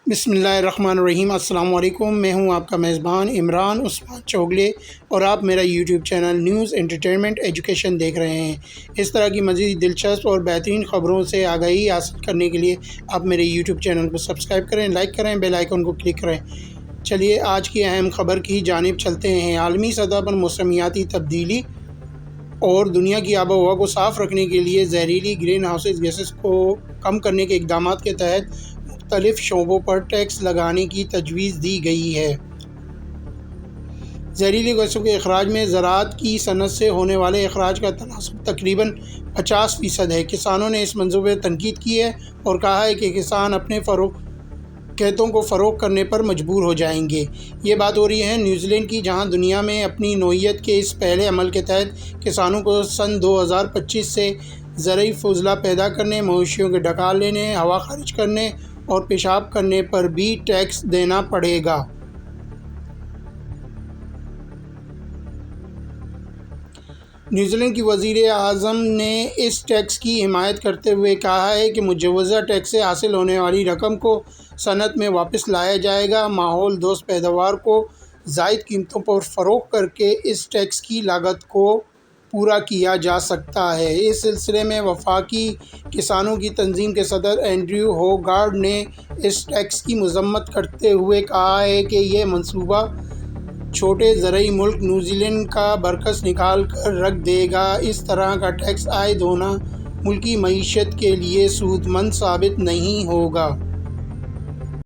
بسم اللہ الرحمن الرحیم۔ السلام علیکم، میں ہوں آپ کا میزبان عمران عثمان چوغلے اور آپ میرا YouTube channel news entertainment education دیکھ رہے ہیں۔ اس طرح کی مزید دلچسپ اور بہترین خبروں سے آگاہی حاصل کرنے کے لیے آپ میرے یوٹیوب چینل کو سبسکرائب کریں، لائک کریں، بیل آئیکن کو کلک کریں۔ چلیے آج کی اہم خبر کی جانب چلتے ہیں۔ عالمی سطح پر موسمیاتی تبدیلی اور دنیا کی آب و ہوا کو صاف رکھنے کے لیے زہریلی گرین ہاؤس گیسز کو کم کرنے کے اقدامات کے تحت مختلف شعبوں پر ٹیکس لگانے کی تجویز دی گئی ہے۔ زہریلی گیسوں کے اخراج میں زراعت کی صنعت سے ہونے والے اخراج کا تناسب تقریباً 50% ہے۔ کسانوں نے اس منصوبے پر تنقید کی ہے اور کہا ہے کہ کسان اپنے کھیتوں کو فروخت کرنے پر مجبور ہو جائیں گے۔ یہ بات ہو رہی ہے نیوزی لینڈ کی، جہاں دنیا میں اپنی نوعیت کے اس پہلے عمل کے تحت کسانوں کو سن 2025 سے زرعی فضلہ پیدا کرنے، مویشیوں کے ڈکال لینے، ہوا خارج کرنے اور پیشاب کرنے پر بھی ٹیکس دینا پڑے گا۔ نیوزی لینڈ کی وزیر اعظم نے اس ٹیکس کی حمایت کرتے ہوئے کہا ہے کہ مجوزہ ٹیکس سے حاصل ہونے والی رقم کو صنعت میں واپس لایا جائے گا۔ ماحول دوست پیداوار کو زائد قیمتوں پر فروخت کر کے اس ٹیکس کی لاگت کو پورا کیا جا سکتا ہے۔ اس سلسلے میں وفاقی کسانوں کی تنظیم کے صدر اینڈریو ہوگارڈ نے اس ٹیکس کی مذمت کرتے ہوئے کہا ہے کہ یہ منصوبہ چھوٹے زرعی ملک نیوزی لینڈ کا برعکس نکال کر رکھ دے گا۔ اس طرح کا ٹیکس عائد ہونا ملکی معیشت کے لیے سود مند ثابت نہیں ہوگا۔